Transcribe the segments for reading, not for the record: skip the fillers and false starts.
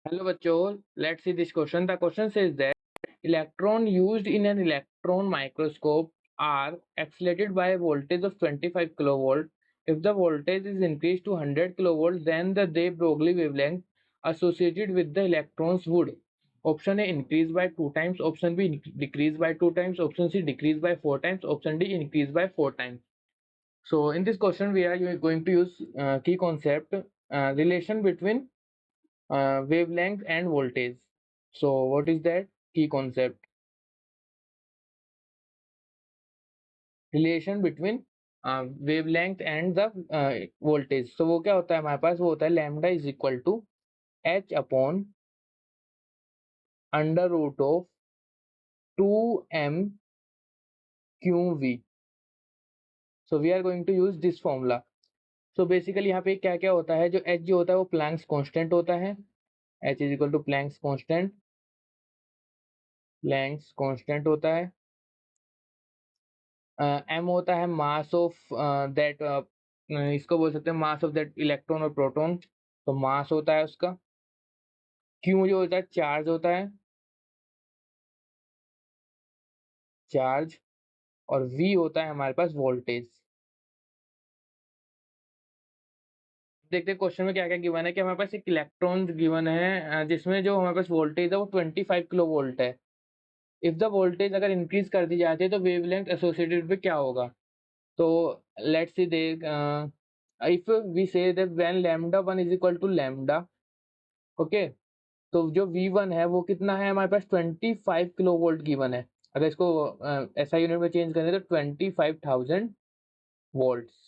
Hello bachcho, let's see this question. The question says that electron used in an electron microscope are accelerated by a voltage of 25 kilovolt. If the voltage is increased to 100 kilovolt, then the de Broglie wavelength associated with the electrons would option A increase by 2 times, option B decrease by 2 times, option C decrease by 4 times, option D increase by 4 times. So in this question we are going to use key concept relation between wavelength and voltage. So what is that key concept? Relation between wavelength and the voltage. So वो क्या होता है हमारे पास, वो होता है lambda is equal to h upon under root of 2m QV. So we are going to use this formula. So basically यहाँ पे क्या क्या होता है, जो h जो होता है वो प्लैंक्स कांस्टेंट होता है. h is equal to Planck's constant होता है. m होता है मास ऑफ दैट, इसको बोल सकते हैं मास ऑफ दैट इलेक्ट्रॉन और प्रोटॉन. तो मास होता है उसका. q जो होता है चार्ज होता है, चार्ज. और v होता है हमारे पास वोल्टेज. देखते हैं क्वेश्चन में क्या क्या गिवन है कि हमारे पास एक इलेक्ट्रॉन गिवन है जिसमें जो हमारे पास वोल्टेज है वो 25 किलो वोल्ट है. इफ द वोल्टेज अगर इंक्रीज कर दी जाती है तो वेवलेंथ एसोसिएटेड पे क्या होगा. तो let's see they if we say that when lambda 1 is equal to lambda, okay, तो जो V1 है वो कितना है हमारे पास 25 किलो वोल्ट गिवन है. अगर इसको ऐसा यूनिट में चेंज करें तो 25,000 वोल्ट्स.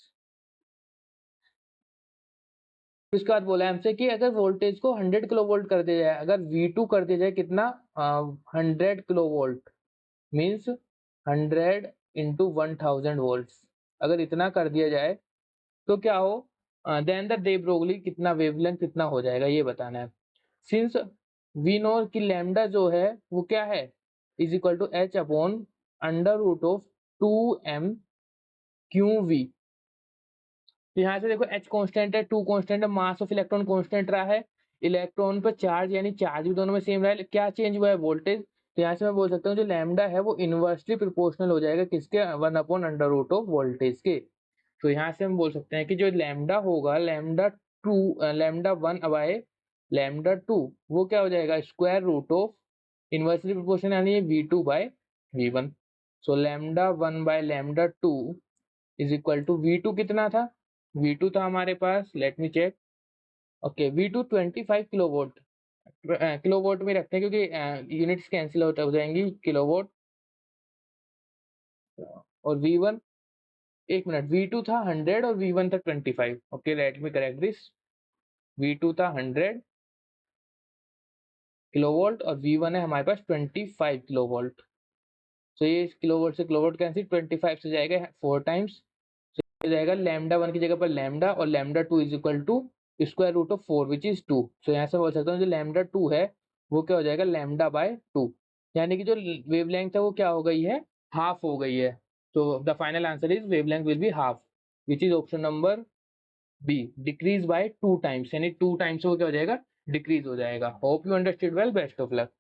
उसके बाद बोला है हमसे कि अगर वोल्टेज को 100 किलो वोल्ट कर दिया जाए, अगर V2 कर दिया जाए कितना 100 kilo volt, means 100 into 1000 volts, अगर इतना कर दिया जाए तो क्या हो, देन द दे ब्रोगली कितना वेवलेंथ कितना हो जाएगा ये बताना है. सिंस वी नो कि लैम्डा जो है वो क्या है, is equal to h upon under root of 2m QV. तो यहाँ से देखो h कांस्टेंट है, 2 कांस्टेंट है, मास ऑफ इलेक्ट्रॉन कांस्टेंट रहा है, इलेक्ट्रॉन पर चार्ज यानी चार्ज भी दोनों में सेम रहा है, क्या चेंज हुआ है वोल्टेज. तो यहाँ से मैं बोल सकता हूँ जो लैम्डा है वो इनवर्सली प्रोपोर्शनल हो जाएगा किसके, 1 upon under root of voltage के. तो यहाँ से हम बोल सकते हैं कि जो लैम्डा होगा, लैम्डा 1 बाय लैम्डा 2, वो क्या हो जाएगा square root of inversely proportional यानी V2/V1. So lambda 1 by lambda 2 is equal to V2 कितना था, V2 था हमारे पास, let me check. Okay, V2 25 kilovolt, kilovolt में रखते हैं क्योंकि यूनिट्स कैंसिल हो जाएंगी, किलोवोल्ट. और V1, एक मिनट, V2 था 100 और V1 था 25. Okay, let me correct this. V2 था 100 किलोवोल्ट और V1 है हमारे पास 25 किलोवोल्ट. तो ये किलोवोल्ट से किलोवोल्ट कैंसिल, 25 से जाएगा 4 टाइम्स, हो जाएगा लैम्डा 1 की जगह पर लैम्डा, और lambda 2 is equal to square root of 4 which is 2. So यहाँ से बोल सकता हूँ जो लैम्डा 2 है वो क्या हो जाएगा लैम्डा/2, यानी कि जो वेवलेंथ है वो क्या हो गई है, हाफ हो गई है. तो the final answer is wavelength will be half, which is option number B, decrease by 2 times, यानी 2 टाइम्स वो क्या हो जाएगा, डिक्रीज हो जाएगा. Hope you understood well, best of luck.